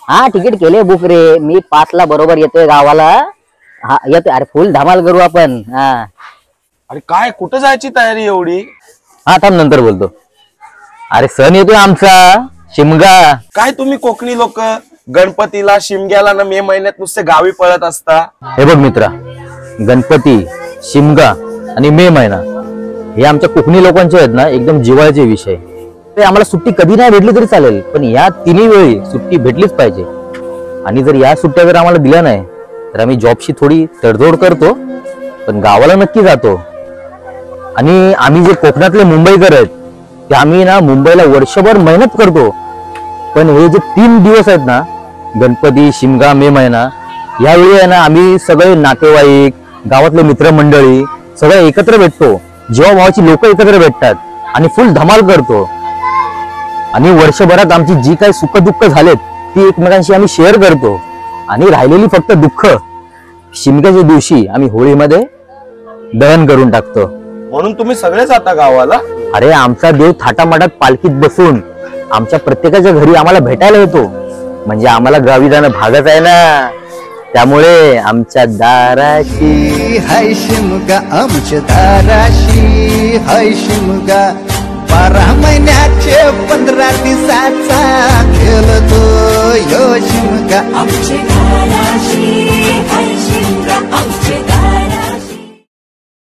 हा तिकीट केले बुक रे, मी 5ला बरोबर येतोय गावाला. हा येतोय, अरे फुल धमाल करू आपण. हा अरे काय कुठं जायची तयारी एवढी? हा थांब नंतर बोलतो. अरे सण येतोय आमचा शिमगा. काय तुम्ही कोकणी लोक गणपतीला शिमग्याला ना मे महिन्यात नुसते गावी पळत असता? हे बघ मित्रा, गणपती, शिमगा आणि मे महिना हे आमच्या कोकणी लोकांचे आहेत ना एकदम जिव्हाळ्याचे विषय. ते आम्हाला सुट्टी कधी नाही भेटली तरी चालेल, पण या तिन्ही वेळी सुट्टी भेटलीच पाहिजे. आणि जर या सुट्ट्या जर आम्हाला दिल्या नाही तर आम्ही जॉबशी थोडी तडजोड करतो, पण गावाला नक्की जातो. आणि आम्ही जे कोकणातले मुंबईकर आहेत ते आम्ही ना मुंबईला वर्षभर मेहनत करतो, पण हे जे 3 दिवस आहेत ना गणपती, शिमगा, मे महिना, यावेळी आहे ना आम्ही सगळे नातेवाईक, गावातले मित्रमंडळी सगळे एकत्र भेटतो. जीवाभावाची लोक एकत्र भेटतात आणि फुल धमाल करतो. आणि वर्षभरात आमची जी काही सुख दुःख झालेत ती एकमेकांशी आम्ही शेअर करतो. आणि राहिलेली फक्त दुःख शिमग्याच्या दिवशी आम्ही होळीमध्ये दहन करून टाकतो. म्हणून तुम्ही सगळे जाता गावाला? अरे आमचा देव थाटामाटात पालखीत बसून आमच्या प्रत्येकाच्या घरी आम्हाला भेटायला येतो, म्हणजे आम्हाला गावी जाणं भागच आहे ना. त्यामुळे आमच्या दाराशी हाय शिमगा, आमच्या दाराशी हाय शिमगा. 12 महिन्याचे 15 दिवसाचा खेळतो यो शिमगा. आमच्या दाराशी हाय शिमगा, आमच्या